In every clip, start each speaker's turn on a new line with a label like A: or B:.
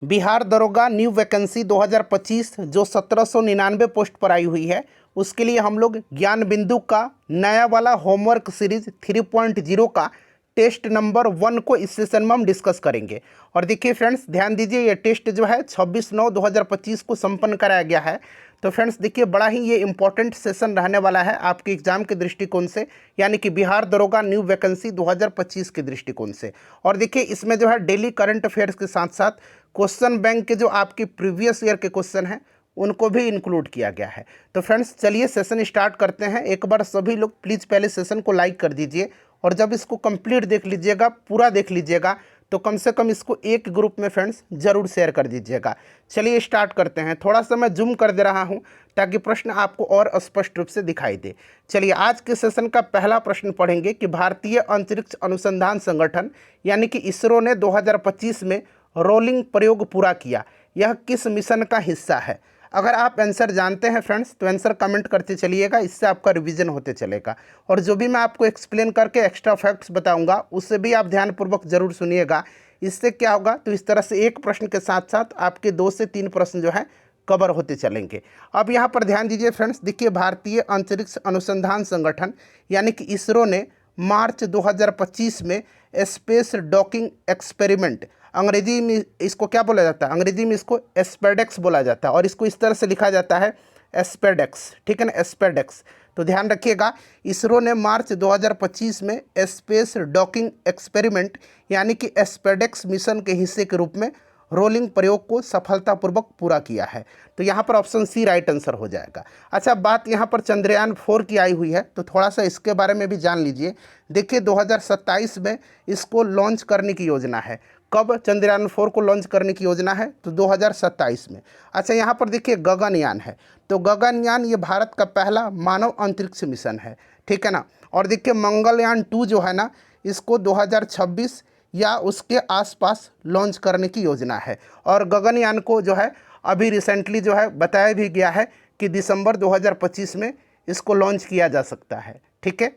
A: बिहार दरोगा new vacancy 2025 जो 1799 post पर आई हुई है, उसके लिए हम लोग ज्ञान बिंदु का नया वाला होमवर्क सीरीज 3.0 का टेस्ट नंबर 1 को इस सेशन में हम डिस्कस करेंगे। और देखिए फ्रेंड्स, ध्यान दीजिए, ये टेस्ट जो है 26/9/2025 को संपन्न कराया गया है। तो फ्रेंड्स देखिए, बड़ा ही ये इंपॉर्टेंट सेशन रहने वाला है आपके एग्जाम के दृष्टिकोण से, यानी कि बिहार दरोगा न्यू वैकेंसी 2025 के दृष्टिकोण से। और देखिए, इसमें जो है डेली करंट अफेयर्स के साथ साथ क्वेश्चन बैंक के जो आपके प्रीवियस ईयर के क्वेश्चन हैं उनको भी इंक्लूड किया गया है। तो फ्रेंड्स चलिए सेशन स्टार्ट करते हैं। एक बार सभी लोग प्लीज़ पहले सेशन को लाइक कर दीजिए, और जब इसको कंप्लीट देख लीजिएगा, पूरा देख लीजिएगा, तो कम से कम इसको एक ग्रुप में फ्रेंड्स ज़रूर शेयर कर दीजिएगा। चलिए स्टार्ट करते हैं। थोड़ा सा मैं जूम कर दे रहा हूं ताकि प्रश्न आपको और स्पष्ट रूप से दिखाई दे। चलिए आज के सेशन का पहला प्रश्न पढ़ेंगे कि भारतीय अंतरिक्ष अनुसंधान संगठन यानी कि इसरो ने 2025 में रोलिंग प्रयोग पूरा किया, यह किस मिशन का हिस्सा है? अगर आप आंसर जानते हैं फ्रेंड्स तो आंसर कमेंट करते चलिएगा, इससे आपका रिवीजन होते चलेगा। और जो भी मैं आपको एक्सप्लेन करके एक्स्ट्रा फैक्ट्स बताऊंगा उससे भी आप ध्यानपूर्वक जरूर सुनिएगा। इससे क्या होगा, तो इस तरह से एक प्रश्न के साथ साथ आपके 2 से 3 प्रश्न जो है कवर होते चलेंगे। अब यहाँ पर ध्यान दीजिए फ्रेंड्स, देखिए भारतीय अंतरिक्ष अनुसंधान संगठन यानी कि इसरो ने मार्च 2025 में स्पेस डॉकिंग एक्सपेरिमेंट, अंग्रेजी में इसको क्या बोला जाता है, अंग्रेजी में इसको एस्पेडेक्स बोला जाता है, और इसको इस तरह से लिखा जाता है एस्पेडेक्स, ठीक है ना, एस्पेडेक्स। तो ध्यान रखिएगा, इसरो ने मार्च 2025 में स्पेस डॉकिंग एक्सपेरिमेंट यानी कि एस्पेडेक्स मिशन के हिस्से के रूप में रोलिंग प्रयोग को सफलतापूर्वक पूरा किया है। तो यहाँ पर ऑप्शन सी राइट आंसर हो जाएगा। अच्छा, बात यहाँ पर चंद्रयान 4 की आई हुई है, तो थोड़ा सा इसके बारे में भी जान लीजिए। देखिए 2027 में इसको लॉन्च करने की योजना है। कब चंद्रयान 4 को लॉन्च करने की योजना है? तो 2027 में। अच्छा, यहाँ पर देखिए गगनयान है, तो गगनयान ये भारत का पहला मानव अंतरिक्ष मिशन है, ठीक है ना। और देखिए मंगलयान 2 जो है ना, इसको 2026 या उसके आसपास लॉन्च करने की योजना है। और गगनयान को जो है अभी रिसेंटली जो है बताया भी गया है कि दिसंबर 2025 में इसको लॉन्च किया जा सकता है, ठीक है।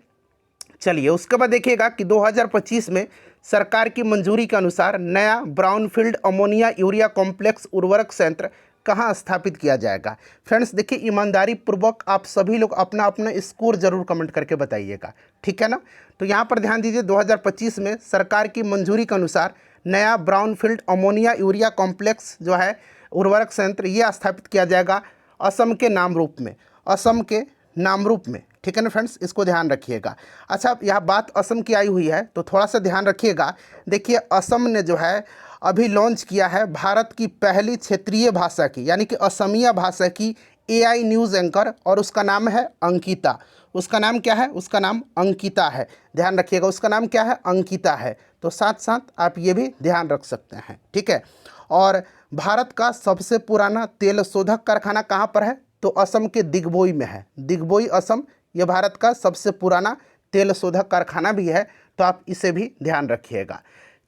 A: चलिए उसके बाद देखिएगा कि 2025 में सरकार की मंजूरी के अनुसार नया ब्राउनफील्ड अमोनिया यूरिया कॉम्प्लेक्स उर्वरक संयंत्र कहाँ स्थापित किया जाएगा? फ्रेंड्स देखिए, ईमानदारी पूर्वक आप सभी लोग अपना अपना स्कोर जरूर कमेंट करके बताइएगा, ठीक है ना। तो यहाँ पर ध्यान दीजिए, 2025 में सरकार की मंजूरी के अनुसार नया ब्राउनफील्ड अमोनिया यूरिया कॉम्प्लेक्स जो है उर्वरक संयंत्र ये स्थापित किया जाएगा असम के नाम रूप में, असम के नाम रूप में, ठीक है ना फ्रेंड्स, इसको ध्यान रखिएगा। अच्छा, यह बात असम की आई हुई है तो थोड़ा सा ध्यान रखिएगा। देखिए असम ने जो है अभी लॉन्च किया है भारत की पहली क्षेत्रीय भाषा की यानी कि असमिया भाषा की AI न्यूज़ एंकर, और उसका नाम है अंकिता। उसका नाम क्या है? उसका नाम अंकिता है। ध्यान रखिएगा, उसका नाम क्या है? अंकिता है। तो साथ साथ आप ये भी ध्यान रख सकते हैं, ठीक है। और भारत का सबसे पुराना तेल शोधक कारखाना कहाँ पर है? तो असम के दिग्बोई में है। दिग्बोई असम, ये भारत का सबसे पुराना तेल शोधक कारखाना भी है, तो आप इसे भी ध्यान रखिएगा।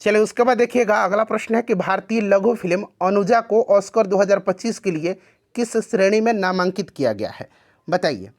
A: चलिए उसके बाद देखिएगा, अगला प्रश्न है कि भारतीय लघु फिल्म अनुजा को ऑस्कर 2025 के लिए किस श्रेणी में नामांकित किया गया है? बताइए।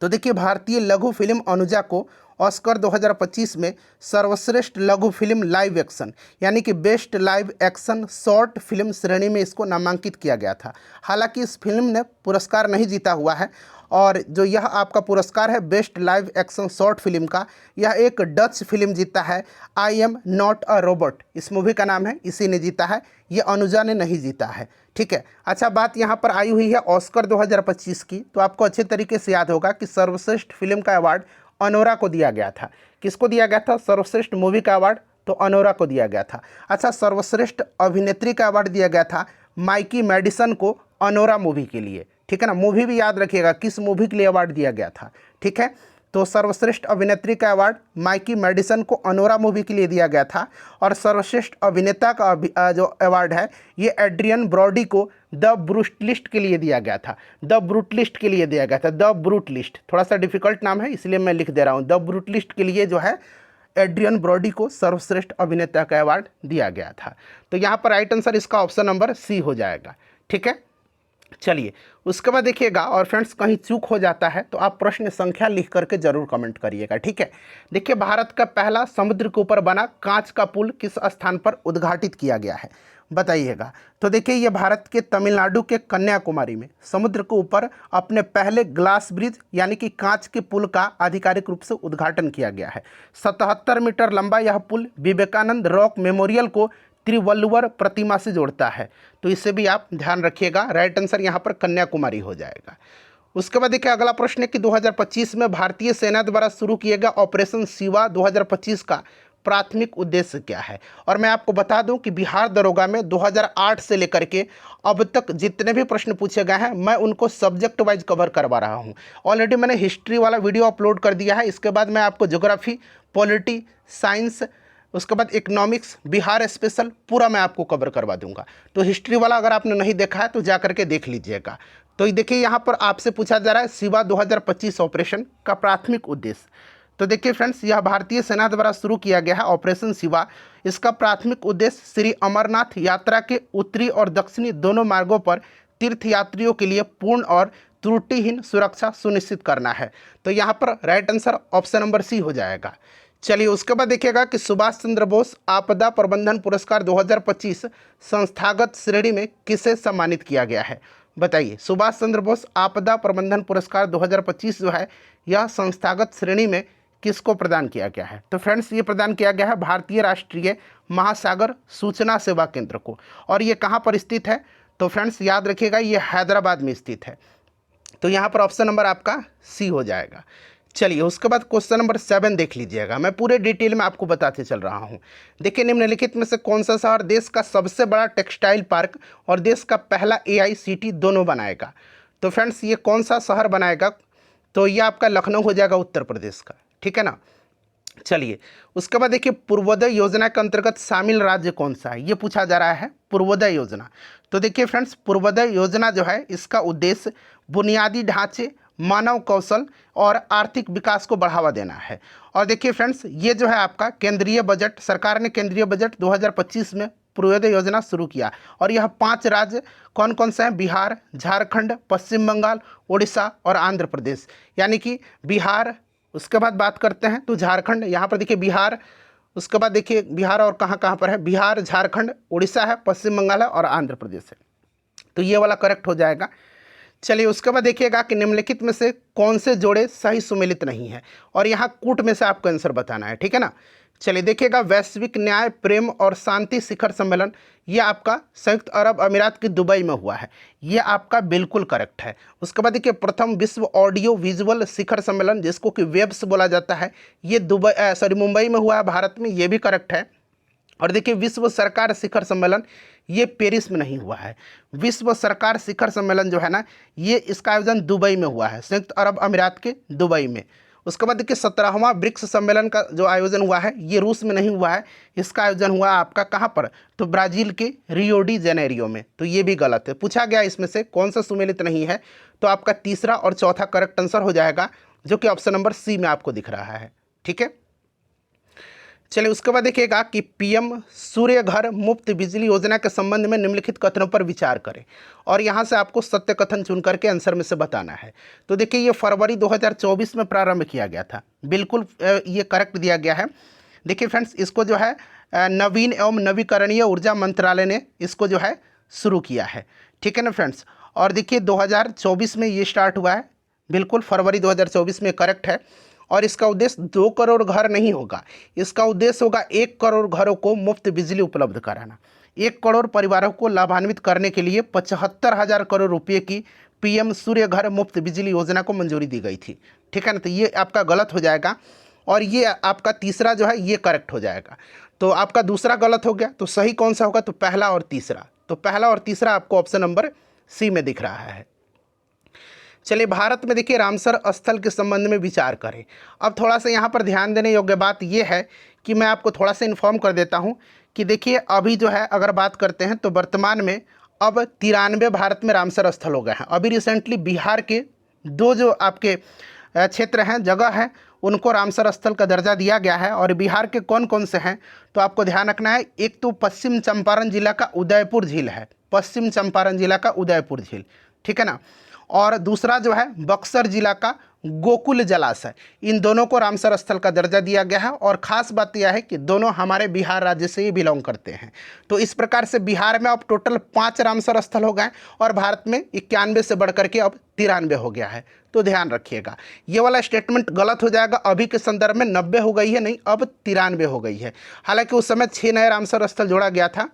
A: तो देखिए भारतीय लघु फिल्म अनुजा को ऑस्कर 2025 में सर्वश्रेष्ठ लघु फिल्म लाइव एक्शन यानी कि best live action short film श्रेणी में इसको नामांकित किया गया था। हालांकि इस फिल्म ने पुरस्कार नहीं जीता हुआ है, और जो यह आपका पुरस्कार है best live action short film का, यह एक डच फिल्म जीता है, I am not a robot इस मूवी का नाम है, इसी ने जीता है, ये अनुजा ने नहीं जीता है, ठीक है। अच्छा, बात यहाँ पर आई हुई है ऑस्कर 2025 की, तो आपको अच्छे तरीके से याद होगा कि सर्वश्रेष्ठ फिल्म का अवार्ड अनोरा को दिया गया था। किसको दिया गया था? सर्वश्रेष्ठ मूवी का अवार्ड तो अनोरा को दिया गया था। अच्छा, सर्वश्रेष्ठ अभिनेत्री का अवार्ड दिया गया था माइकी मेडिसन को अनोरा मूवी के लिए, ठीक है ना। मूवी भी याद रखिएगा किस मूवी के लिए अवार्ड दिया गया था, ठीक है। तो सर्वश्रेष्ठ अभिनेत्री का अवार्ड माइकी मेडिसन को अनोरा मूवी के लिए दिया गया था, और सर्वश्रेष्ठ अभिनेता का जो अवार्ड है ये एड्रियन ब्रॉडी को द ब्रूटलिस्ट के लिए दिया गया था। द ब्रूटलिस्ट के लिए दिया गया था, द ब्रूटलिस्ट, थोड़ा सा डिफिकल्ट नाम है इसलिए मैं लिख दे रहा हूँ। द ब्रूटलिस्ट के लिए जो है एड्रियन ब्रॉडी को सर्वश्रेष्ठ अभिनेता का अवार्ड दिया गया था। तो यहाँ पर राइट आंसर इसका ऑप्शन नंबर सी हो जाएगा, ठीक है। चलिए उसके बाद देखिएगा, और फ्रेंड्स कहीं चूक हो जाता है तो आप प्रश्न संख्या लिख करके जरूर कमेंट करिएगा, ठीक है। देखिए भारत का पहला समुद्र के ऊपर बना कांच का पुल किस स्थान पर उद्घाटित किया गया है? बताइएगा। तो देखिए ये भारत के तमिलनाडु के कन्याकुमारी में समुद्र के ऊपर अपने पहले ग्लास ब्रिज यानी कि कांच के पुल का आधिकारिक रूप से उद्घाटन किया गया है। 77 मीटर लंबा यह पुल विवेकानंद रॉक मेमोरियल को त्रिवल्लुवर प्रतिमा से जोड़ता है। तो इसे भी आप ध्यान रखिएगा, राइट आंसर यहाँ पर कन्याकुमारी हो जाएगा। उसके बाद देखिए अगला प्रश्न है कि 2025 में भारतीय सेना द्वारा शुरू किए गए ऑपरेशन शिवा 2025 का प्राथमिक उद्देश्य क्या है। और मैं आपको बता दूं कि बिहार दरोगा में 2008 से लेकर के अब तक जितने भी प्रश्न पूछे गए हैं मैं उनको सब्जेक्ट वाइज कवर करवा रहा हूं। ऑलरेडी मैंने हिस्ट्री वाला वीडियो अपलोड कर दिया है, इसके बाद मैं आपको ज्योग्राफी, पॉलिटी, साइंस, उसके बाद इकोनॉमिक्स, बिहार स्पेशल पूरा मैं आपको कवर करवा दूंगा। तो हिस्ट्री वाला अगर आपने नहीं देखा है तो जा करके देख लीजिएगा। तो देखिए यहाँ पर आपसे पूछा जा रहा है शिवा 2025 ऑपरेशन का प्राथमिक उद्देश्य। तो देखिए फ्रेंड्स, यह भारतीय सेना द्वारा शुरू किया गया है ऑपरेशन शिवा। इसका प्राथमिक उद्देश्य श्री अमरनाथ यात्रा के उत्तरी और दक्षिणी दोनों मार्गों पर तीर्थयात्रियों के लिए पूर्ण और त्रुटिहीन सुरक्षा सुनिश्चित करना है। तो यहाँ पर right answer option number C हो जाएगा। चलिए उसके बाद देखिएगा कि सुभाष चंद्र बोस आपदा प्रबंधन पुरस्कार 2025 संस्थागत श्रेणी में किसे सम्मानित किया गया है। बताइए, सुभाष चंद्र बोस आपदा प्रबंधन पुरस्कार 2025 जो है यह संस्थागत श्रेणी में किसको प्रदान किया गया है। तो फ्रेंड्स ये प्रदान किया गया है भारतीय राष्ट्रीय महासागर सूचना सेवा केंद्र को। और ये कहाँ पर स्थित है, तो फ्रेंड्स याद रखिएगा ये हैदराबाद में स्थित है। तो यहाँ पर ऑप्शन नंबर आपका सी हो जाएगा। चलिए उसके बाद क्वेश्चन नंबर 7 देख लीजिएगा, मैं पूरे डिटेल में आपको बताते चल रहा हूँ। देखिए निम्नलिखित में से कौन सा शहर देश का सबसे बड़ा टेक्सटाइल पार्क और देश का पहला AICT दोनों बनाएगा। तो फ्रेंड्स ये कौन सा शहर बनाएगा, तो ये आपका लखनऊ हो जाएगा उत्तर प्रदेश का, ठीक है ना। चलिए उसके बाद देखिए पूर्वोदय योजना के अंतर्गत शामिल राज्य कौन सा है, ये पूछा जा रहा है पूर्वोदय योजना। तो देखिए फ्रेंड्स पूर्वोदय योजना जो है इसका उद्देश्य बुनियादी ढांचे, मानव कौशल और आर्थिक विकास को बढ़ावा देना है। और देखिए फ्रेंड्स ये जो है आपका केंद्रीय बजट, सरकार ने केंद्रीय बजट 2025 में पूर्वोदय योजना शुरू किया। और यह 5 राज्य कौन कौन से हैं, बिहार, झारखंड, पश्चिम बंगाल, उड़ीसा और आंध्र प्रदेश। यानी कि बिहार, उसके बाद बात करते हैं तो झारखंड, यहाँ पर देखिए बिहार, उसके बाद देखिए बिहार और कहाँ कहाँ पर है, बिहार, झारखंड, उड़ीसा है, पश्चिम बंगाल है और आंध्र प्रदेश है। तो ये वाला करेक्ट हो जाएगा। चलिए उसके बाद देखिएगा कि निम्नलिखित में से कौन से जोड़े सही सुमेलित नहीं है, और यहाँ कूट में से आपको आंसर बताना है, ठीक है ना। चलिए देखिएगा वैश्विक न्याय, प्रेम और शांति शिखर सम्मेलन ये आपका संयुक्त अरब अमीरात की दुबई में हुआ है, ये आपका बिल्कुल करेक्ट है। उसके बाद देखिए प्रथम विश्व ऑडियो विजुअल शिखर सम्मेलन जिसको कि वेब्स बोला जाता है, ये मुंबई में हुआ है भारत में, ये भी करेक्ट है। और देखिए विश्व सरकार शिखर सम्मेलन ये पेरिस में नहीं हुआ है, विश्व सरकार शिखर सम्मेलन जो है ना ये इसका आयोजन दुबई में हुआ है, संयुक्त अरब अमीरात के दुबई में। उसके बाद देखिए 17वां ब्रिक्स सम्मेलन का जो आयोजन हुआ है ये रूस में नहीं हुआ है, इसका आयोजन हुआ आपका कहाँ पर, तो ब्राज़ील के रियो डी जेनेरियो में। तो ये भी गलत है, पूछा गया इसमें से कौन सा सुमेलित नहीं है, तो आपका तीसरा और चौथा करेक्ट आंसर हो जाएगा जो कि ऑप्शन नंबर सी में आपको दिख रहा है, ठीक है। चलिए उसके बाद देखिएगा कि PM सूर्य घर मुफ्त बिजली योजना के संबंध में निम्नलिखित कथनों पर विचार करें, और यहाँ से आपको सत्य कथन चुन करके आंसर में से बताना है। तो देखिए ये फरवरी 2024 में प्रारंभ किया गया था, बिल्कुल ये करेक्ट दिया गया है। देखिए फ्रेंड्स इसको जो है नवीन एवं नवीकरणीय ऊर्जा मंत्रालय ने इसको जो है शुरू किया है, ठीक है ना फ्रेंड्स। और देखिए 2024 में ये स्टार्ट हुआ है, बिल्कुल फरवरी 2024 में करेक्ट है। और इसका उद्देश्य 2 करोड़ घर नहीं होगा, इसका उद्देश्य होगा 1 करोड़ घरों को मुफ्त बिजली उपलब्ध कराना। 1 करोड़ परिवारों को लाभान्वित करने के लिए 75,000 करोड़ रुपये की PM सूर्य घर मुफ्त बिजली योजना को मंजूरी दी गई थी, ठीक है ना। तो ये आपका गलत हो जाएगा, और ये आपका तीसरा जो है ये करेक्ट हो जाएगा। तो आपका दूसरा गलत हो गया, तो सही कौन सा होगा, तो पहला और तीसरा। तो पहला और तीसरा आपको ऑप्शन नंबर सी में दिख रहा है। चलिए भारत में देखिए रामसर स्थल के संबंध में विचार करें। अब थोड़ा सा यहाँ पर ध्यान देने योग्य बात यह है कि मैं आपको थोड़ा सा इन्फॉर्म कर देता हूँ कि देखिए अभी जो है अगर बात करते हैं तो वर्तमान में अब 93 भारत में रामसर स्थल हो गए हैं। अभी रिसेंटली बिहार के 2 जो आपके क्षेत्र हैं, जगह हैं, उनको रामसर स्थल का दर्जा दिया गया है। और बिहार के कौन कौन से हैं, तो आपको ध्यान रखना है, एक तो पश्चिम चंपारण जिला का उदयपुर झील है, पश्चिम चंपारण जिला का उदयपुर झील, ठीक है ना। और दूसरा जो है बक्सर जिला का गोकुल जलाशय, इन दोनों को रामसर स्थल का दर्जा दिया गया है। और ख़ास बात यह है कि दोनों हमारे बिहार राज्य से ही बिलोंग करते हैं। तो इस प्रकार से बिहार में अब टोटल 5 रामसर स्थल हो गए और भारत में 91 से बढ़कर के अब 93 हो गया है। तो ध्यान रखिएगा, ये वाला स्टेटमेंट गलत हो जाएगा। अभी के संदर्भ में 90 हो गई है, नहीं, अब 93 हो गई है। हालांकि उस समय 6 नए रामसर स्थल जोड़ा गया था,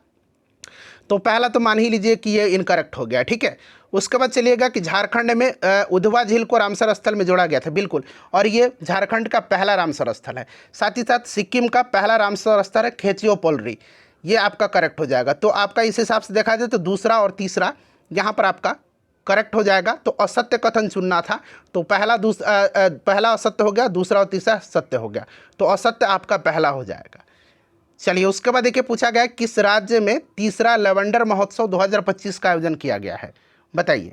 A: तो पहला तो मान ही लीजिए कि ये इनकरेक्ट हो गया, ठीक है। उसके बाद चलिएगा कि झारखंड में उधवा झील को रामसर स्थल में जोड़ा गया था, बिल्कुल, और ये झारखंड का पहला रामसर स्थल है। साथ ही साथ सिक्किम का पहला रामसर स्थल है खेचियो पोलरी, ये आपका करेक्ट हो जाएगा। तो आपका इस हिसाब से देखा जाए तो दूसरा और तीसरा यहाँ पर आपका करेक्ट हो जाएगा। तो असत्य कथन चुनना था, तो पहला असत्य हो गया, दूसरा और तीसरा सत्य हो गया, तो असत्य आपका पहला हो जाएगा। चलिए, उसके बाद देखिए पूछा गया किस राज्य में तीसरा लैवेंडर महोत्सव 2025 का आयोजन किया गया है, बताइए।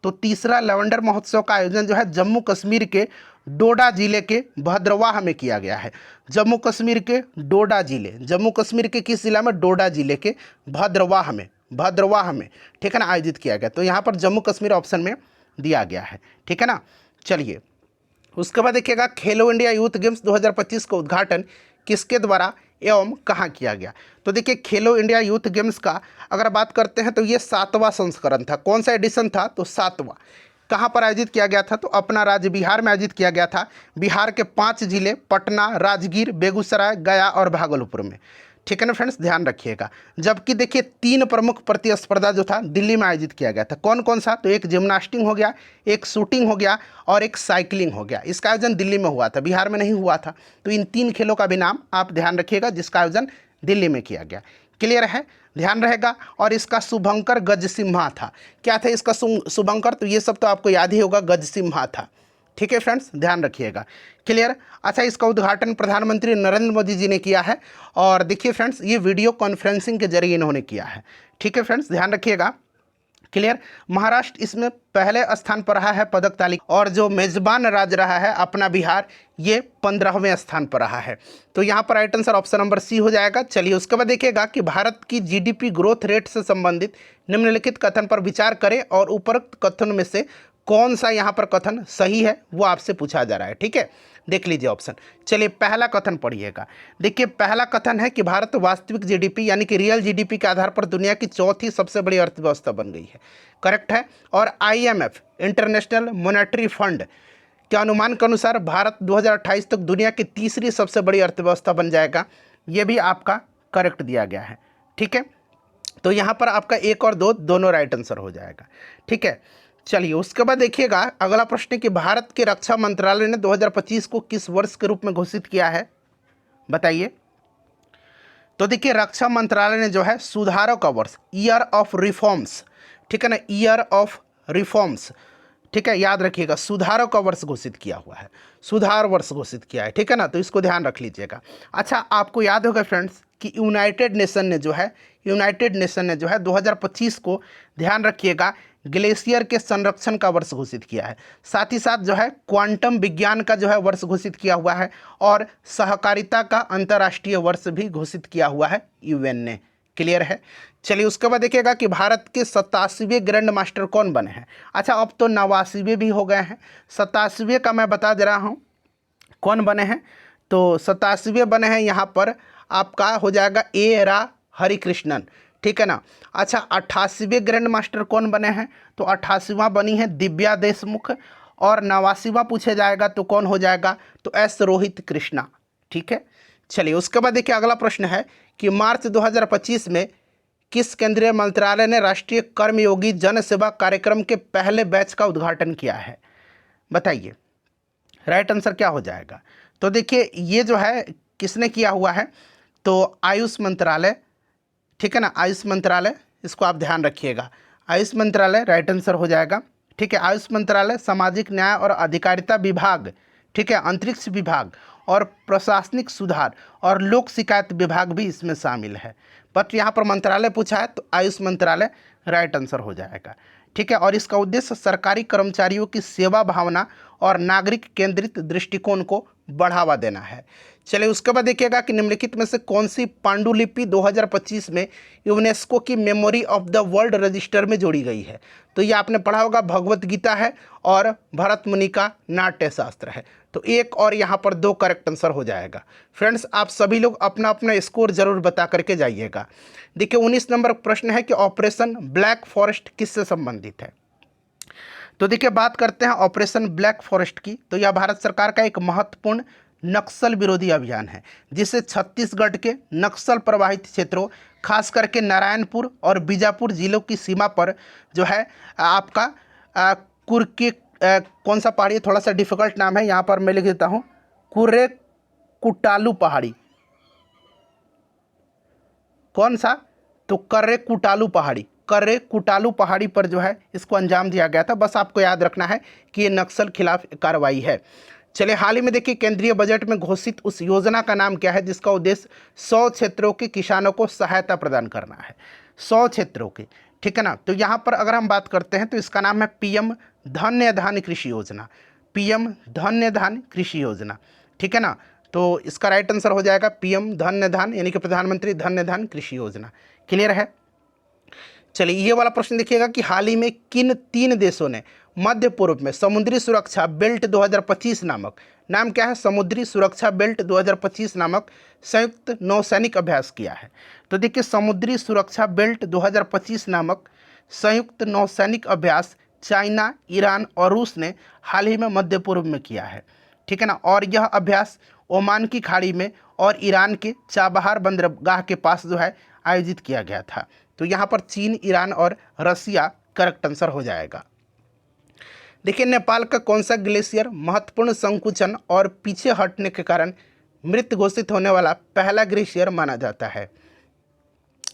A: तो तीसरा लैवेंडर महोत्सव का आयोजन जो है जम्मू कश्मीर के डोडा जिले के भद्रवाह में किया गया है। जम्मू कश्मीर के डोडा जिले, जम्मू कश्मीर के किस जिला में? डोडा जिले के भद्रवाह में, ठीक है ना, आयोजित किया गया। तो यहाँ पर जम्मू कश्मीर ऑप्शन में दिया गया है, ठीक है ना। चलिए, उसके बाद देखिएगा खेलो इंडिया यूथ गेम्स 2025 का उद्घाटन किसके द्वारा एवं कहाँ किया गया। तो देखिए, खेलो इंडिया यूथ गेम्स का अगर बात करते हैं तो ये 7वां संस्करण था। कौन सा एडिशन था? तो 7वां। कहाँ पर आयोजित किया गया था? तो अपना राज्य बिहार में आयोजित किया गया था। बिहार के 5 जिले पटना, राजगीर, बेगूसराय, गया और भागलपुर में, ठीक है ना फ्रेंड्स, ध्यान रखिएगा। जबकि देखिए 3 प्रमुख प्रतिस्पर्धा जो था दिल्ली में आयोजित किया गया था। कौन कौन सा? तो एक जिम्नास्टिक हो गया, एक शूटिंग हो गया और एक साइकिलिंग हो गया। इसका आयोजन दिल्ली में हुआ था, बिहार में नहीं हुआ था। तो इन 3 खेलों का भी नाम आप ध्यान रखिएगा जिसका आयोजन दिल्ली में किया गया। क्लियर है, ध्यान रहेगा। और इसका शुभंकर गजसिम्हा था। क्या था इसका शुभंकर? तो ये सब तो आपको याद ही होगा, गजसिम्हा था, ठीक है फ्रेंड्स, ध्यान रखिएगा। क्लियर। अच्छा, इसका उद्घाटन प्रधानमंत्री नरेंद्र मोदी जी ने किया है और देखिए फ्रेंड्स, ये वीडियो कॉन्फ्रेंसिंग के जरिए इन्होंने किया है, ठीक है फ्रेंड्स, ध्यान रखिएगा। क्लियर। महाराष्ट्र इसमें पहले स्थान पर रहा है पदक तालिका, और जो मेजबान राज्य रहा है अपना बिहार, ये 15वें स्थान पर रहा है। तो यहाँ पर right answer option number C हो जाएगा। चलिए, उसके बाद देखिएगा कि भारत की जीडीपी ग्रोथ रेट से संबंधित निम्नलिखित कथन पर विचार करें और उपरोक्त कथन में से कौन सा यहाँ पर कथन सही है वो आपसे पूछा जा रहा है, ठीक है। देख लीजिए ऑप्शन। चलिए, पहला कथन पढ़िएगा। देखिए, पहला कथन है कि भारत वास्तविक जीडीपी यानी कि रियल जीडीपी के आधार पर दुनिया की 4थी सबसे बड़ी अर्थव्यवस्था बन गई है। करेक्ट है। और IMF इंटरनेशनल मॉनेटरी फंड के अनुमान के अनुसार भारत 2028 तक दुनिया की 3री सबसे बड़ी अर्थव्यवस्था बन जाएगा। ये भी आपका करेक्ट दिया गया है, ठीक है। तो यहाँ पर आपका 1 और 2 दोनों राइट आंसर हो जाएगा, ठीक है। चलिए, उसके बाद देखिएगा अगला प्रश्न कि भारत के रक्षा मंत्रालय ने 2025 को किस वर्ष के रूप में घोषित किया है, बताइए। तो देखिए, रक्षा मंत्रालय ने जो है सुधारों का वर्ष, ईयर ऑफ रिफॉर्म्स, ठीक है ना, ईयर ऑफ रिफॉर्म्स, ठीक है, याद रखिएगा, सुधारों का वर्ष घोषित किया हुआ है, सुधार वर्ष घोषित किया है, ठीक है ना। तो इसको ध्यान रख लीजिएगा। अच्छा, आपको याद होगा फ्रेंड्स कि यूनाइटेड नेशन ने जो है 2025 को, ध्यान रखिएगा, ग्लेशियर के संरक्षण का वर्ष घोषित किया है। साथ ही साथ जो है क्वांटम विज्ञान का जो है वर्ष घोषित किया हुआ है और सहकारिता का अंतर्राष्ट्रीय वर्ष भी घोषित किया हुआ है UN ने। क्लियर है। चलिए, उसके बाद देखिएगा कि भारत के 87वें ग्रैंड मास्टर कौन बने हैं। अच्छा, अब तो 89वें भी हो गए हैं, 87वें का मैं बता दे रहा हूँ कौन बने हैं। तो 87वें बने हैं यहाँ पर आपका हो जाएगा A. रा हरिकृष्णन, ठीक है ना। अच्छा, 88वें ग्रैंड मास्टर कौन बने हैं? तो 88वां बनी है दिव्या देशमुख और 89वां पूछे जाएगा तो कौन हो जाएगा? तो S. रोहित कृष्णा, ठीक है। चलिए, उसके बाद देखिए अगला प्रश्न है कि मार्च 2025 में किस केंद्रीय मंत्रालय ने राष्ट्रीय कर्मयोगी जन सेवा कार्यक्रम के पहले बैच का उद्घाटन किया है, बताइए। राइट आंसर क्या हो जाएगा? तो देखिए, ये जो है किसने किया हुआ है? तो आयुष मंत्रालय, ठीक है ना, आयुष मंत्रालय, इसको आप ध्यान रखिएगा, आयुष मंत्रालय राइट आंसर हो जाएगा, ठीक है। आयुष मंत्रालय, सामाजिक न्याय और अधिकारिता विभाग, ठीक है, अंतरिक्ष विभाग और प्रशासनिक सुधार और लोक शिकायत विभाग भी इसमें शामिल है। बट यहाँ पर मंत्रालय पूछा है तो आयुष मंत्रालय राइट आंसर हो जाएगा, ठीक है। और इसका उद्देश्य सरकारी कर्मचारियों की सेवा भावना और नागरिक केंद्रित दृष्टिकोण को बढ़ावा देना है। चलिए उसके बाद देखिएगा कि निम्नलिखित में से कौन सी पांडुलिपि 2025 में यूनेस्को की memory of the world register में जोड़ी गई है। तो ये आपने पढ़ा होगा, भगवत गीता है और भरत मुनि का नाट्य शास्त्र है। तो एक और यहाँ पर दो करेक्ट आंसर हो जाएगा। फ्रेंड्स आप सभी लोग अपना अपना स्कोर जरूर बता करके जाइएगा। देखिए 19 नंबर प्रश्न है कि ऑपरेशन ब्लैक फॉरेस्ट किससे संबंधित है। तो देखिए बात करते हैं ऑपरेशन ब्लैक फॉरेस्ट की। तो यह भारत सरकार का एक महत्वपूर्ण नक्सल विरोधी अभियान है जिसे छत्तीसगढ़ के नक्सल प्रभावित क्षेत्रों, खास करके नारायणपुर और बीजापुर जिलों की सीमा पर जो है आपका कुर्के कौन सा पहाड़ी है, थोड़ा सा डिफिकल्ट नाम है, यहाँ पर मैं लिख देता हूँ, कुर्रे कुटालू पहाड़ी। कौन सा? तो कर्रे कुटालू पहाड़ी, कर्रे कुटालू पहाड़ी पर जो है इसको अंजाम दिया गया था। बस आपको याद रखना है कि ये नक्सल खिलाफ कार्रवाई है। चलिए हाल ही में देखिए केंद्रीय बजट में घोषित उस योजना का नाम क्या है जिसका उद्देश्य 100 क्षेत्रों के किसानों को सहायता प्रदान करना है। 100 क्षेत्रों के, ठीक है ना। तो यहाँ पर अगर हम बात करते हैं तो इसका नाम है पीएम धन्य धान्य कृषि योजना, पीएम धन्य धान्य कृषि योजना, ठीक है ना। तो इसका राइट आंसर हो जाएगा पीएम धन्य धान्य यानी कि प्रधानमंत्री धन्य धान्य कृषि योजना। क्लियर है। चलिए ये वाला प्रश्न देखिएगा कि हाल ही में किन 3 देशों ने मध्य पूर्व में समुद्री सुरक्षा बेल्ट 2025 नामक, नाम क्या है, समुद्री सुरक्षा बेल्ट 2025 नामक संयुक्त नौसैनिक अभ्यास किया है। तो देखिए समुद्री सुरक्षा बेल्ट 2025 नामक संयुक्त नौसैनिक अभ्यास चाइना, ईरान और रूस ने हाल ही में मध्य पूर्व में किया है, ठीक है ना। और यह अभ्यास ओमान की खाड़ी में और ईरान के चाबहार बंदरगाह के पास जो है आयोजित किया गया था। तो यहाँ पर चीन, ईरान और रसिया करेक्ट आंसर हो जाएगा। देखिए नेपाल का कौन सा ग्लेशियर महत्वपूर्ण संकुचन और पीछे हटने के कारण मृत घोषित होने वाला पहला ग्लेशियर माना जाता है।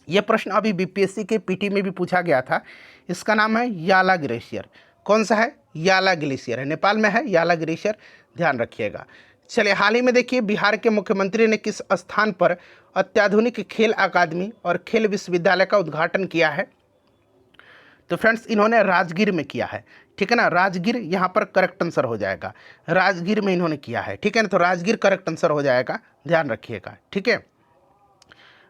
A: यह प्रश्न अभी बीपीएससी के पीटी में भी पूछा गया था। इसका नाम है याला ग्लेशियर। कौन सा है? याला ग्लेशियर है, नेपाल में है याला ग्लेशियर, ध्यान रखिएगा। चलिए हाल ही में देखिए बिहार के मुख्यमंत्री ने किस स्थान पर अत्याधुनिक खेल अकादमी और खेल विश्वविद्यालय का उद्घाटन किया है। तो फ्रेंड्स इन्होंने राजगीर में किया है, ठीक है ना। राजगीर यहाँ पर करेक्ट आंसर हो जाएगा, राजगीर में इन्होंने किया है, ठीक है ना। तो राजगीर करेक्ट आंसर हो जाएगा, ध्यान रखिएगा, ठीक है।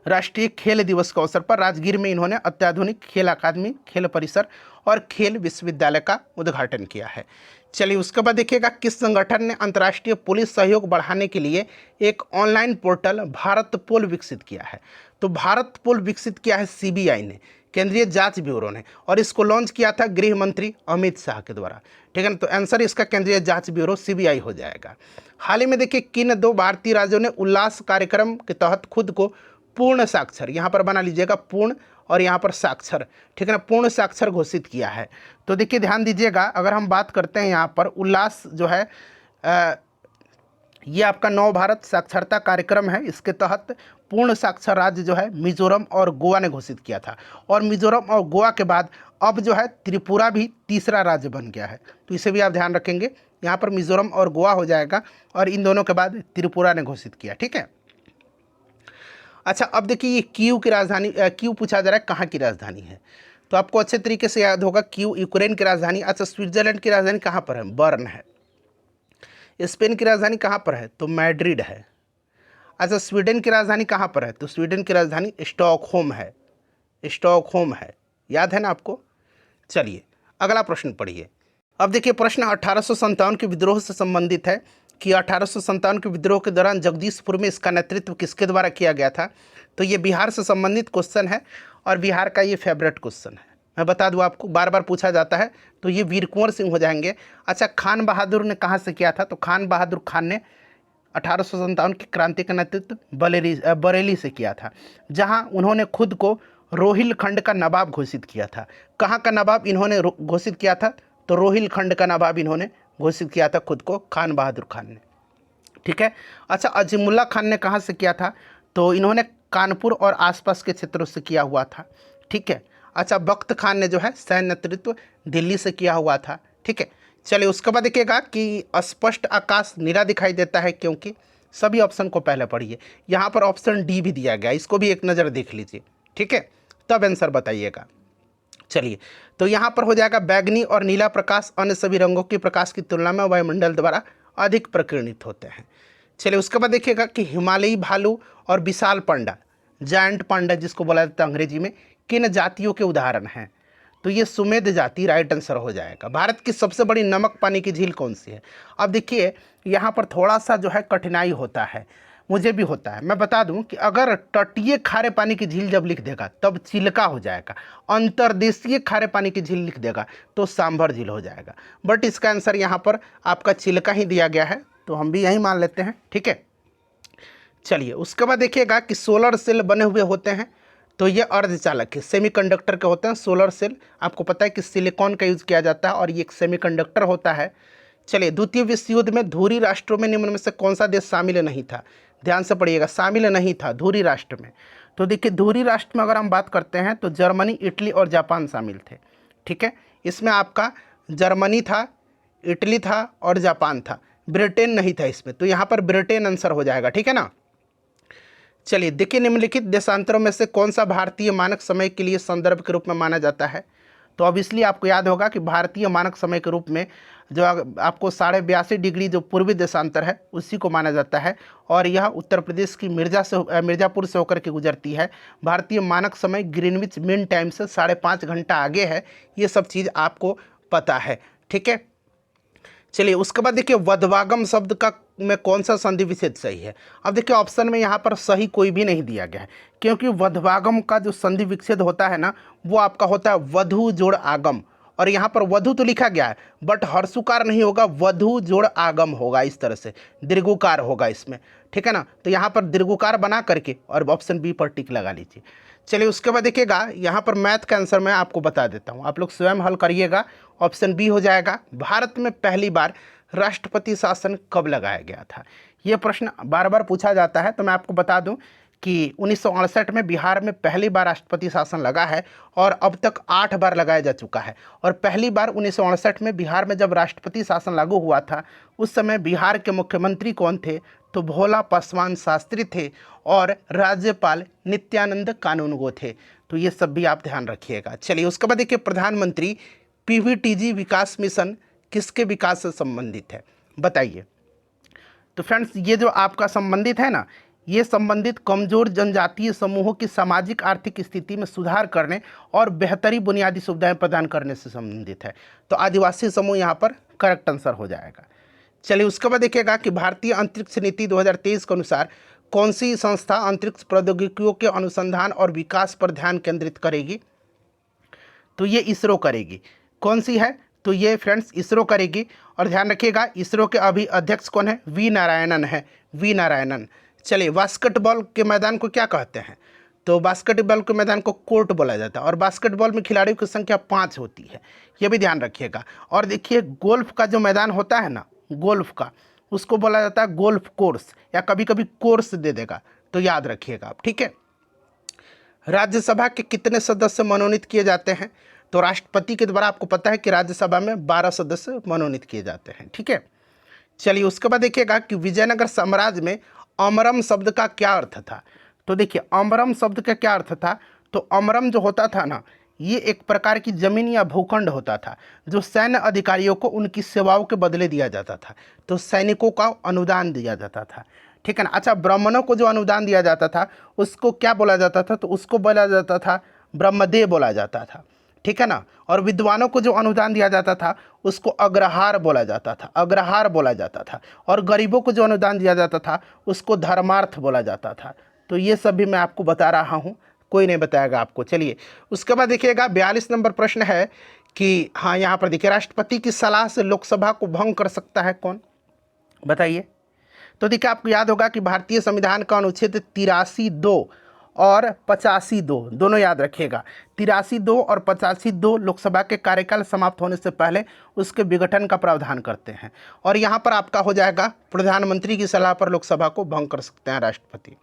A: राष्ट्रीय खेल दिवस के अवसर पर राजगीर में इन्होंने अत्याधुनिक खेल अकादमी, खेल परिसर और खेल विश्वविद्यालय का उद्घाटन किया है। चलिए उसके बाद देखिएगा किस संगठन ने अंतर्राष्ट्रीय पुलिस सहयोग बढ़ाने के लिए एक ऑनलाइन पोर्टल भारत पोल विकसित किया है। तो भारत पोल विकसित किया है सीबीआई ने, केंद्रीय जांच ब्यूरो ने, और इसको लॉन्च किया था गृह मंत्री अमित शाह के द्वारा, ठीक है ना। तो आंसर इसका केंद्रीय जांच ब्यूरो सीबीआई हो जाएगा। हाल ही में देखिए किन 2 भारतीय राज्यों ने उल्लास कार्यक्रम के तहत खुद को पूर्ण साक्षर, यहाँ पर बना लीजिएगा पूर्ण और यहाँ पर साक्षर, ठीक है ना, पूर्ण साक्षर घोषित किया है। तो देखिए ध्यान दीजिएगा, अगर हम बात करते हैं यहाँ पर उल्लास जो है ये आपका नव भारत साक्षरता कार्यक्रम है। इसके तहत पूर्ण साक्षर राज्य जो है मिजोरम और गोवा ने घोषित किया था, और मिजोरम और गोवा के बाद अब जो है त्रिपुरा भी तीसरा राज्य बन गया है। तो इसे भी आप ध्यान रखेंगे, यहाँ पर मिजोरम और गोवा हो जाएगा और इन दोनों के बाद त्रिपुरा ने घोषित किया, ठीक है। अच्छा अब देखिए ये कीव की राजधानी, कीव पूछा जा रहा है कहाँ की राजधानी है। तो आपको अच्छे तरीके से याद होगा कीव यूक्रेन की राजधानी। अच्छा स्विट्जरलैंड की राजधानी कहाँ पर है? बर्न है। स्पेन की राजधानी कहाँ पर है? तो मैड्रिड है। अच्छा स्वीडन की राजधानी कहाँ पर है? तो स्वीडन की राजधानी स्टॉकहोम है, स्टॉकहोम है, याद है ना आपको। चलिए अगला प्रश्न पढ़िए। अब देखिए प्रश्न 1857 के विद्रोह से संबंधित है कि 1857 के विद्रोह के दौरान जगदीशपुर में इसका नेतृत्व किसके द्वारा किया गया था। तो ये बिहार से संबंधित क्वेश्चन है और बिहार का ये फेवरेट क्वेश्चन है, मैं बता दूं आपको, बार बार पूछा जाता है। तो ये वीर कुंवर सिंह हो जाएंगे। अच्छा खान बहादुर ने कहाँ से किया था? तो खान बहादुर खान ने 1857 की क्रांति का नेतृत्व बरेली से किया था, जहाँ उन्होंने खुद को रोहिलखंड का नवाब घोषित किया था। कहाँ का नवाब इन्होंने घोषित किया था? तो रोहिलखंड का नवाब इन्होंने घोषित किया था खुद को खान बहादुर खान ने, ठीक है। अच्छा अजीमुल्ला खान ने कहाँ से किया था? तो इन्होंने कानपुर और आसपास के क्षेत्रों से किया हुआ था, ठीक है। अच्छा बख्त खान ने जो है सैन्य नेतृत्व दिल्ली से किया हुआ था, ठीक है। चलिए उसके बाद देखिएगा कि अस्पष्ट आकाश नीला दिखाई देता है क्योंकि, सभी ऑप्शन को पहले पढ़िए। यहाँ पर ऑप्शन डी भी दिया गया, इसको भी एक नज़र देख लीजिए, ठीक है, तब आंसर बताइएगा। चलिए तो यहाँ पर हो जाएगा बैगनी और नीला प्रकाश अन्य सभी रंगों के प्रकाश की तुलना में वायुमंडल द्वारा अधिक प्रकीर्णित होते हैं। चलिए उसके बाद देखिएगा कि हिमालयी भालू और विशाल पांडा, जायंट पांडा जिसको बोला जाता है अंग्रेजी में, किन जातियों के उदाहरण हैं? तो ये सुमेध जाति राइट आंसर हो जाएगा। भारत की सबसे बड़ी नमक पानी की झील कौन सी है? अब देखिए यहाँ पर थोड़ा सा जो है कठिनाई होता है, मुझे भी होता है। मैं बता दूं कि अगर तटीय खारे पानी की झील जब लिख देगा तब चिल्का हो जाएगा, अंतर्देशीय खारे पानी की झील लिख देगा तो सांभर झील हो जाएगा। बट इसका आंसर यहाँ पर आपका चिल्का ही दिया गया है, तो हम भी यही मान लेते हैं, ठीक है। चलिए उसके बाद देखिएगा कि सोलर सेल बने हुए होते हैं, तो ये अर्धचालक है, सेमीकंडक्टर के होते हैं सोलर सेल। आपको पता है कि सिलिकॉन का यूज़ किया जाता है और ये एक सेमीकंडक्टर होता है। चलिए द्वितीय विश्व युद्ध में धुरी राष्ट्रों में निम्न में से कौन सा देश शामिल नहीं था? ध्यान से पढ़िएगा, शामिल नहीं था धुरी राष्ट्र में। तो देखिए धुरी राष्ट्र में अगर हम बात करते हैं तो जर्मनी, इटली और जापान शामिल थे, ठीक है। इसमें आपका जर्मनी था, इटली था और जापान था, ब्रिटेन नहीं था इसमें, तो यहाँ पर ब्रिटेन आंसर हो जाएगा, ठीक है ना। चलिए देखिए निम्नलिखित देशांतरों में से कौन सा भारतीय मानक समय के लिए संदर्भ के रूप में माना जाता है? तो अब इसलिए आपको याद होगा कि भारतीय मानक समय के रूप में जो आपको 82.5 डिग्री जो पूर्वी देशांतर है उसी को माना जाता है, और यह उत्तर प्रदेश की मिर्ज़ापुर से होकर के गुजरती है। भारतीय मानक समय ग्रीनविच मीन टाइम से 5.5 घंटा आगे है, ये सब चीज़ आपको पता है, ठीक है। चलिए उसके बाद देखिए वधवागम शब्द का में कौन सा संधि विच्छेद सही है? अब देखिए ऑप्शन में यहाँ पर सही कोई भी नहीं दिया गया है, क्योंकि वधवागम का जो संधि विच्छेद होता है ना वो आपका होता है वधु जोड़ आगम, और यहाँ पर वधु तो लिखा गया है बट हर्षुकार नहीं होगा, वधु जोड़ आगम होगा, इस तरह से दीर्घुकार होगा इसमें, ठीक है ना। तो यहाँ पर दीर्घुकार बना करके और ऑप्शन बी पर टिक लगा लीजिए। चलिए उसके बाद देखिएगा यहाँ पर मैथ का आंसर मैं आपको बता देता हूँ, आप लोग स्वयं हल करिएगा। ऑप्शन बी हो जाएगा, भारत में पहली बार राष्ट्रपति शासन कब लगाया गया था? ये प्रश्न बार बार पूछा जाता है, तो मैं आपको बता दूं कि 1968 में बिहार में पहली बार राष्ट्रपति शासन लगा है और अब तक 8 बार लगाया जा चुका है। और पहली बार 1968 में बिहार में जब राष्ट्रपति शासन लागू हुआ था उस समय बिहार के मुख्यमंत्री कौन थे? तो भोला पासवान शास्त्री थे और राज्यपाल नित्यानंद कानूनगो थे। तो ये सब भी आप ध्यान रखिएगा। चलिए उसके बाद देखिए प्रधानमंत्री पीवीटीजी विकास मिशन किसके विकास से संबंधित है? बताइए। तो फ्रेंड्स ये जो आपका संबंधित है ना, ये संबंधित कमजोर जनजातीय समूहों की सामाजिक आर्थिक स्थिति में सुधार करने और बेहतरी बुनियादी सुविधाएं प्रदान करने से संबंधित है। तो आदिवासी समूह यहाँ पर करेक्ट आंसर हो जाएगा। चलिए उसके बाद देखिएगा कि भारतीय अंतरिक्ष नीति 2023 के अनुसार कौन सी संस्था अंतरिक्ष प्रौद्योगिकियों के अनुसंधान और विकास पर ध्यान केंद्रित करेगी? तो ये इसरो करेगी। कौन सी है? तो ये फ्रेंड्स इसरो करेगी। और ध्यान रखिएगा इसरो के अभी अध्यक्ष कौन है? वी नारायणन है, वी नारायणन। चलिए बास्केटबॉल के मैदान को क्या कहते हैं? तो बास्केटबॉल के मैदान को कोर्ट बोला जाता है और बास्केटबॉल में खिलाड़ियों की संख्या 5 होती है, ये भी ध्यान रखिएगा। और देखिए गोल्फ का जो मैदान होता है ना, गोल्फ का, उसको बोला जाता है गोल्फ कोर्स, या कभी कभी कोर्स दे देगा, तो याद रखिएगा आप, ठीक है। राज्यसभा के कितने सदस्य मनोनीत किए जाते हैं? तो राष्ट्रपति के द्वारा आपको पता है कि राज्यसभा में 12 सदस्य मनोनीत किए जाते हैं, ठीक है। चलिए उसके बाद देखिएगा कि विजयनगर साम्राज्य में अमरम शब्द का क्या अर्थ था? तो देखिए अमरम शब्द का क्या अर्थ था? तो अमरम जो होता था ना, ये एक प्रकार की जमीन या भूखंड होता था जो सैन्य अधिकारियों को उनकी सेवाओं के बदले दिया जाता था, तो सैनिकों का अनुदान दिया जाता था, ठीक है ना। अच्छा, ब्राह्मणों को जो अनुदान दिया जाता था उसको क्या बोला जाता था? तो उसको बोला जाता था ब्रह्मदेव बोला जाता था, ठीक है ना। और विद्वानों को जो अनुदान दिया जाता था उसको अग्रहार बोला जाता था, अग्रहार बोला जाता था। और गरीबों को जो अनुदान दिया जाता था उसको धर्मार्थ बोला जाता था। तो ये सब भी मैं आपको बता रहा हूँ, कोई नहीं बताएगा आपको। चलिए उसके बाद देखिएगा 42 नंबर प्रश्न है कि हाँ यहाँ पर देखिए राष्ट्रपति की सलाह से लोकसभा को भंग कर सकता है कौन? बताइए। तो देखिए आपको याद होगा कि भारतीय संविधान का अनुच्छेद 83(2) और 85(2) दोनों याद रखिएगा। 83(2) और 85(2) लोकसभा के कार्यकाल समाप्त होने से पहले उसके विघटन का प्रावधान करते हैं। और यहाँ पर आपका हो जाएगा प्रधानमंत्री की सलाह पर लोकसभा को भंग कर सकते हैं राष्ट्रपति।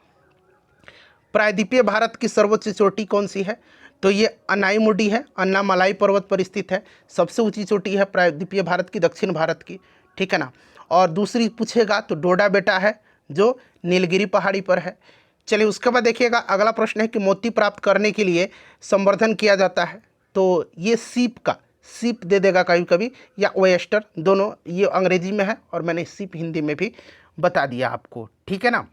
A: प्रायद्वीपीय भारत की सर्वोच्च चोटी कौन सी है? तो ये अनाईमुडी है, अन्नामलाई पर्वत पर स्थित है, सबसे ऊंची चोटी है प्रायद्वीपीय भारत की, दक्षिण भारत की, ठीक है ना। और दूसरी पूछेगा तो डोडा बेटा है जो नीलगिरी पहाड़ी पर है। चलिए उसके बाद देखिएगा अगला प्रश्न है कि मोती प्राप्त करने के लिए संवर्धन किया जाता है। तो ये सीप दे देगा कभी कभी, या ओएस्टर, दोनों, ये अंग्रेजी में है और मैंने सीप हिंदी में भी बता दिया आपको, ठीक है ना।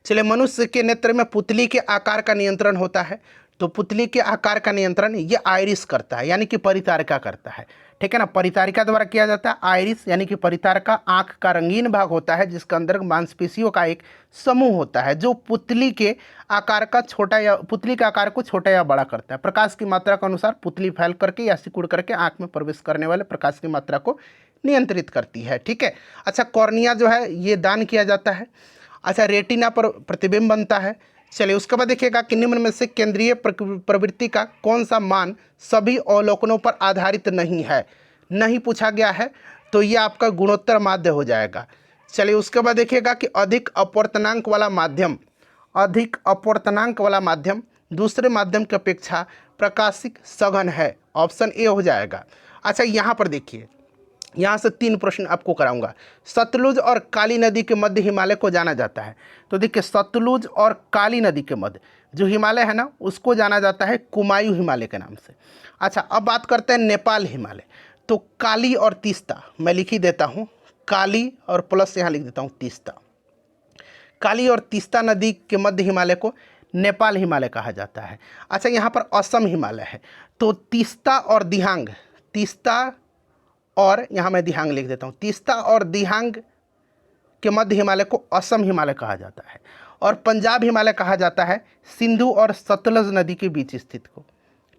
A: चलिए, मनुष्य के नेत्र में पुतली के आकार का नियंत्रण होता है, तो पुतली के आकार का नियंत्रण ये आइरिस करता है, यानी कि परितारिका करता है, ठीक है ना। परितारिका द्वारा किया जाता है। आइरिस यानी कि परितारिका आंख का रंगीन भाग होता है, जिसके अंदर मांसपेशियों का एक समूह होता है, जो पुतली के आकार का छोटा या पुतली के आकार को छोटा या बड़ा करता है। प्रकाश की मात्रा के अनुसार पुतली फैल करके या सिकुड़ करके आंख में प्रवेश करने वाले प्रकाश की मात्रा को नियंत्रित करती है, ठीक है। अच्छा, कॉर्निया जो है ये दान किया जाता है। अच्छा, रेटिना पर प्रतिबिंब बनता है। चलिए, उसके बाद देखिएगा कि निम्न में से केंद्रीय प्रवृत्ति का कौन सा मान सभी अवलोकनों पर आधारित नहीं है, नहीं पूछा गया है, तो ये आपका गुणोत्तर माध्य हो जाएगा। चलिए, उसके बाद देखिएगा कि अधिक अपवर्तनांक वाला माध्यम दूसरे माध्यम की अपेक्षा प्रकाशिक सघन है, ऑप्शन ए हो जाएगा। अच्छा, यहाँ पर देखिए, यहाँ से 3 प्रश्न आपको कराऊंगा। सतलुज और काली नदी के मध्य हिमालय को जाना जाता है, तो देखिए सतलुज और काली नदी के मध्य जो हिमालय है ना, उसको जाना जाता है कुमायूं हिमालय के नाम से। अच्छा, अब बात करते हैं नेपाल हिमालय। तो काली और तीस्ता मैं लिख ही देता हूँ, काली और प्लस यहाँ लिख देता हूँ तीस्ता। काली और तीस्ता नदी के मध्य हिमालय को नेपाल हिमालय कहा जाता है। अच्छा, यहाँ पर असम हिमालय है, तो तीस्ता और दिहांग, तीस्ता और यहाँ मैं दिहांग लिख देता हूँ, तीस्ता और दिहांग के मध्य हिमालय को असम हिमालय कहा जाता है। और पंजाब हिमालय कहा जाता है सिंधु और सतलज नदी के बीच स्थित को,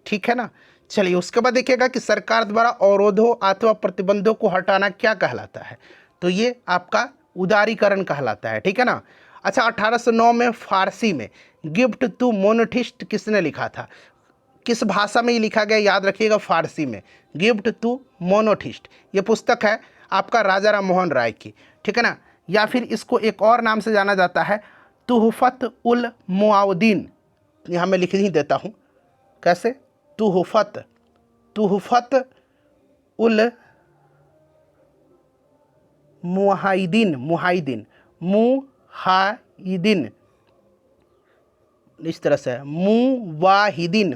A: ठीक है ना। चलिए, उसके बाद देखिएगा कि सरकार द्वारा अवरोधों अथवा प्रतिबंधों को हटाना क्या कहलाता है, तो ये आपका उदारीकरण कहलाता है, ठीक है ना। अच्छा, 1809 में फारसी में गिफ्ट टू मोनोथिस्ट किसने लिखा था, किस भाषा में ये लिखा गया, याद रखिएगा, फारसी में, गिफ्ट टू मोनोथिस्ट। ये पुस्तक है आपका राजा राम मोहन राय की, ठीक है ना। या फिर इसको एक और नाम से जाना जाता है तुहफत उल मुआवदीन, यहाँ मैं लिख ही देता हूँ, कैसे, तुहफत उल मुहाइदीन, इस तरह से मुवाहिदीन,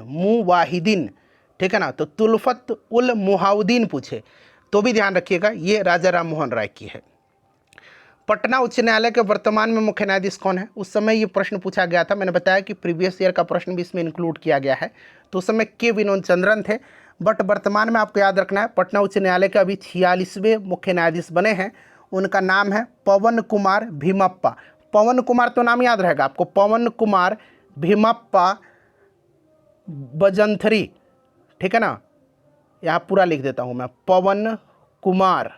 A: ठीक है ना। तो तुल्फत उल मुहाउद्दीन पूछे तो भी ध्यान रखिएगा, ये राजा राम मोहन राय की है। पटना उच्च न्यायालय के वर्तमान में मुख्य न्यायाधीश कौन है, उस समय ये प्रश्न पूछा गया था। मैंने बताया कि प्रीवियस ईयर का प्रश्न भी इसमें इंक्लूड किया गया है, तो उस समय के विनोद चंद्रन थे। बट वर्तमान में आपको याद रखना है, पटना उच्च न्यायालय के अभी 46वें मुख्य न्यायाधीश बने हैं, उनका नाम है पवन कुमार भीमप्पा। पवन कुमार तो नाम याद रहेगा आपको, पवन कुमार भीमप्पा बजंथरी, ठीक है ना। यहाँ पूरा लिख देता हूँ मैं, पवन कुमार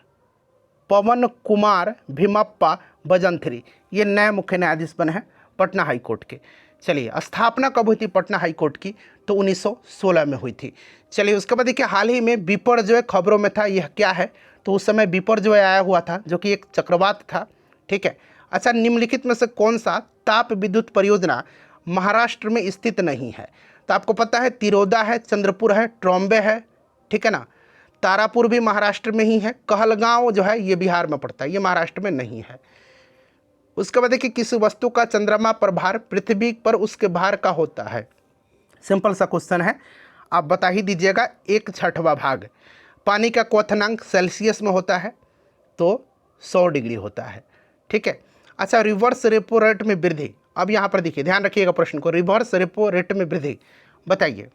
A: भीमप्पा बजंथरी, ये नए मुख्य न्यायाधीश बने हैं पटना हाई कोर्ट के। चलिए, स्थापना कब हुई थी पटना हाई कोर्ट की, तो 1916 में हुई थी। चलिए, उसके बाद देखिए हाल ही में विपर जो है खबरों में था, यह क्या है, तो उस समय विपर जो है आया हुआ था, जो कि एक चक्रवात था, ठीक है। अच्छा, निम्नलिखित में से कौन सा ताप विद्युत परियोजना महाराष्ट्र में स्थित नहीं है, तो आपको पता है तिरोदा है, चंद्रपुर है, ट्रॉम्बे है, ठीक है ना। तारापुर भी महाराष्ट्र में ही है, कहलगांव जो है ये बिहार में पड़ता है, ये महाराष्ट्र में नहीं है। उसके बाद देखिए किसी वस्तु का चंद्रमा पर भार पृथ्वी पर उसके भार का होता है, सिंपल सा क्वेश्चन है, आप बता ही दीजिएगा, 1/6 भाग। पानी का क्वथनांक सेल्सियस में होता है तो 100 डिग्री होता है, ठीक है। अच्छा, रिवर्स रेपो रेट में वृद्धि, अब यहाँ पर देखिए ध्यान रखिएगा प्रश्न को, रिवर्स रेपो रेट में वृद्धि बताइए।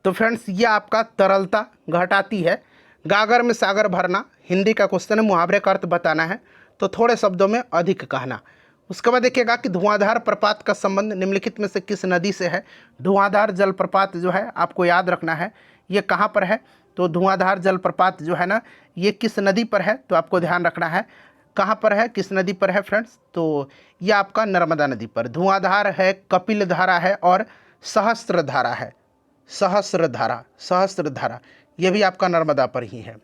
A: तो फ्रेंड्स, ये आपका तरलता घटाती है, गागर में सागर भरना, हिंदी का क्वेश्चन है, मुहावरे का अर्थ बताना है, तो थोड़े शब्दों में अधिक कहना। उसके बाद देखिएगा कि धुआंधार प्रपात का संबंध निम्नलिखित में से किस नदी से है। धुआंधार जलप्रपात जो है आपको याद रखना है, ये कहाँ पर है, तो धुआंधार जलप्रपात जो है ना, ये किस नदी पर है, तो आपको ध्यान रखना है कहाँ पर है, किस नदी पर है फ्रेंड्स, तो ये आपका नर्मदा नदी पर। धुआंधार है, कपिल धारा है और सहस्त्रधारा है, सहस्त्रधारा ये भी आपका नर्मदा पर ही है।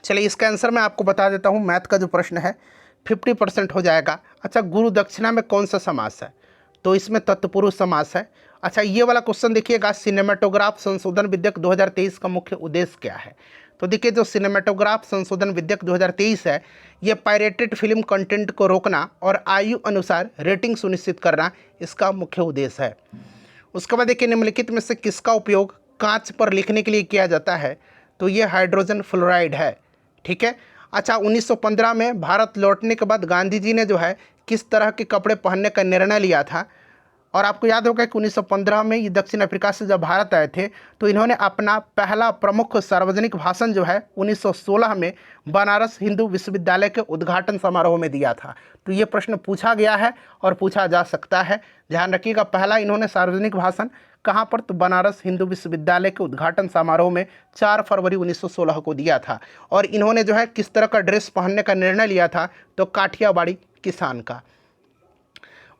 A: चलिए, इसका आंसर मैं आपको बता देता हूँ, मैथ का जो प्रश्न है 50% हो जाएगा। अच्छा, गुरु दक्षिणा में कौन सा समास है, तो इसमें तत्पुरुष समास है। अच्छा, ये वाला क्वेश्चन देखिएगा, सिनेमेटोग्राफ संशोधन विधेयक 2023 का मुख्य उद्देश्य क्या है, तो देखिए जो सिनेमेटोग्राफ संशोधन विधेयक 2023 है, ये पायरेटेड फिल्म कंटेंट को रोकना और आयु अनुसार रेटिंग सुनिश्चित करना इसका मुख्य उद्देश्य है। उसके बाद देखिए निम्नलिखित में से किसका उपयोग कांच पर लिखने के लिए किया जाता है, तो ये हाइड्रोजन फ्लोराइड है, ठीक है। अच्छा, 1915 में भारत लौटने के बाद गांधी जी ने जो है किस तरह के कपड़े पहनने का निर्णय लिया था। और आपको याद होगा कि 1915 में ये दक्षिण अफ्रीका से जब भारत आए थे तो इन्होंने अपना पहला प्रमुख सार्वजनिक भाषण जो है 1916 में बनारस हिंदू विश्वविद्यालय के उद्घाटन समारोह में दिया था। तो ये प्रश्न पूछा गया है और पूछा जा सकता है, ध्यान रखिएगा। पहला इन्होंने सार्वजनिक भाषण कहाँ पर, तो बनारस हिंदू विश्वविद्यालय के उद्घाटन समारोह में 4 फरवरी 1916 को दिया था। और इन्होंने जो है किस तरह का ड्रेस पहनने का निर्णय लिया था, तो काठियावाड़ी किसान का।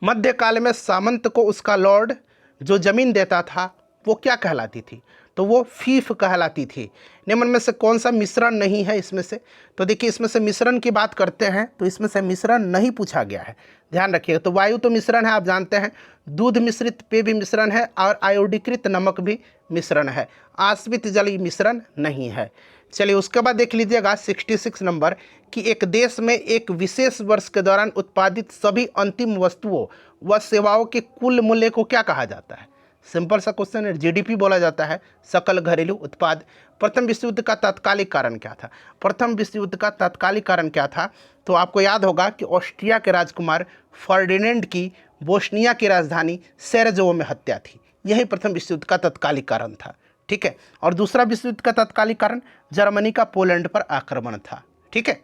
A: मध्यकाल में सामंत को उसका लॉर्ड जो जमीन देता था वो क्या कहलाती थी, तो वो फीफ कहलाती थी। निम्न में से कौन सा मिश्रण नहीं है इसमें से, तो देखिए इसमें से मिश्रण की बात करते हैं तो इसमें से मिश्रण नहीं पूछा गया है, ध्यान रखिएगा। तो वायु तो मिश्रण है, आप जानते हैं। दूध मिश्रित पेय भी मिश्रण है और आयोडीकृत नमक भी मिश्रण है। आश्रित जल मिश्रण नहीं है। चलिए उसके बाद देख लीजिएगा 66 नंबर कि एक देश में एक विशेष वर्ष के दौरान उत्पादित सभी अंतिम वस्तुओं व सेवाओं के कुल मूल्य को क्या कहा जाता है। सिंपल सा क्वेश्चन है, जीडीपी बोला जाता है, सकल घरेलू उत्पाद। प्रथम विश्व युद्ध का तात्कालिक कारण क्या था, प्रथम विश्व युद्ध का तात्कालिक कारण क्या था, तो आपको याद होगा कि ऑस्ट्रिया के राजकुमार फर्डिनेंड की बोस्निया की राजधानी सेरेजोवो में हत्या थी। यही प्रथम विश्व युद्ध का तात्कालिक कारण था, ठीक है। और दूसरा विश्व युद्ध का तात्कालिक कारण जर्मनी का पोलैंड पर आक्रमण था, ठीक है।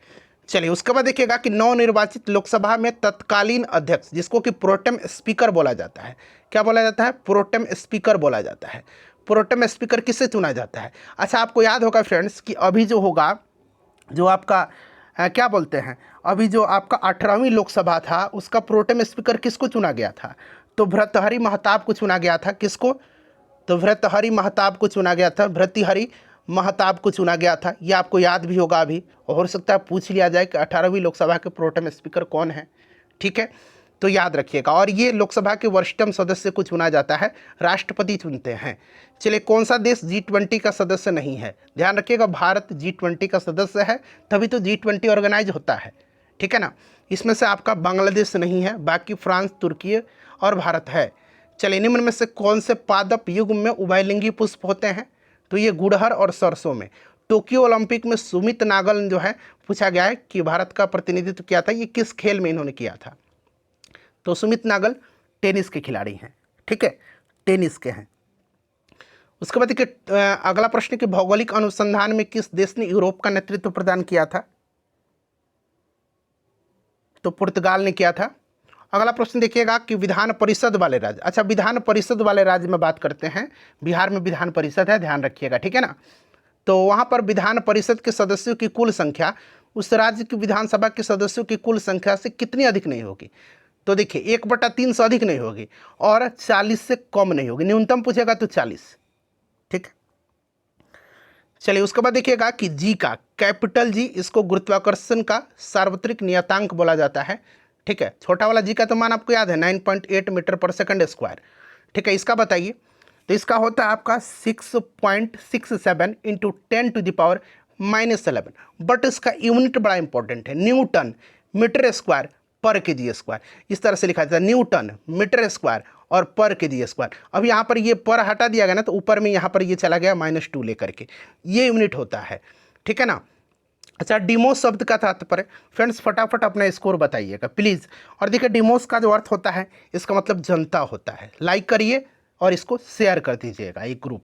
A: चलिए उसके बाद देखिएगा कि नवनिर्वाचित लोकसभा में तत्कालीन अध्यक्ष जिसको कि प्रोटेम स्पीकर बोला जाता है, क्या बोला जाता है, प्रोटेम स्पीकर बोला जाता है। प्रोटेम स्पीकर किससे चुना जाता है। अच्छा आपको याद होगा फ्रेंड्स कि अभी जो होगा जो आपका क्या बोलते हैं, अभी जो आपका 18वीं लोकसभा था उसका प्रोटेम स्पीकर किसको चुना गया था, तो भर्तृहरि महताब को चुना गया था। किसको, तो भर्तृहरि महताब को चुना गया था, भर्तृहरि महताब को चुना गया था। ये आपको याद भी होगा अभी, और हो सकता है पूछ लिया जाए कि 18वीं लोकसभा के प्रोटेम स्पीकर कौन है, ठीक है, तो याद रखिएगा। और ये लोकसभा के वरिष्ठतम सदस्य को चुना जाता है, राष्ट्रपति चुनते हैं। चलिए कौन सा देश G20 का सदस्य नहीं है, ध्यान रखिएगा, भारत G20 का सदस्य है, तभी तो G20 ऑर्गेनाइज होता है, ठीक है ना। इसमें से आपका बांग्लादेश नहीं है, बाकी फ्रांस, तुर्की और भारत है। चलिए निम्न में से कौन से पादप युग में उभयलिंगी पुष्प होते हैं, तो ये गुड़हल और सरसों में। टोक्यो ओलंपिक में सुमित नागल ने जो है पूछा गया है कि भारत का प्रतिनिधित्व किया था, ये किस खेल में इन्होंने किया था, तो सुमित नागल टेनिस के खिलाड़ी हैं, ठीक है, टेनिस के हैं। उसके बाद देखिए अगला प्रश्न कि भौगोलिक अनुसंधान में किस देश ने यूरोप का नेतृत्व प्रदान किया था, तो पुर्तगाल ने किया था। अगला प्रश्न देखिएगा कि विधान परिषद वाले राज्य, अच्छा विधान परिषद वाले राज्य में बात करते हैं, बिहार में विधान परिषद है, ध्यान रखिएगा, ठीक है ना। तो वहाँ पर विधान परिषद के सदस्यों की कुल संख्या उस राज्य की विधानसभा के सदस्यों की कुल संख्या से कितनी अधिक नहीं होगी, तो देखिए 1/3 से अधिक नहीं होगी और 40 से कम नहीं होगी, न्यूनतम पूछेगा तो 40, ठीक है। चलिए उसके बाद देखिएगा कि जी का कैपिटल जी, इसको गुरुत्वाकर्षण का सार्वत्रिक नियतांक बोला जाता है, ठीक है। छोटा वाला जी का तो मान आपको याद है 9.8 मीटर पर सेकंड स्क्वायर, ठीक है। इसका बताइए, तो इसका होता है आपका 6.67 × 10⁻⁻11, बट इसका यूनिट बड़ा इंपॉर्टेंट है, न्यूटन मीटर स्क्वायर पर केजी स्क्वायर, इस तरह से लिखा जाता है, न्यूटन मीटर स्क्वायर और पर केजी स्क्वायर। अब यहाँ पर ये पर हटा दिया गया ना, तो ऊपर में यहाँ पर ये चला गया -2 लेकर के, ये यूनिट होता है, ठीक है ना। अच्छा डिमोस शब्द का तात्पर्य फ्रेंड्स फटाफट अपना स्कोर बताइएगा प्लीज़। और देखिए डिमोस का जो अर्थ होता है इसका मतलब जनता होता है। लाइक करिए और इसको शेयर कर दीजिएगा एक ग्रुप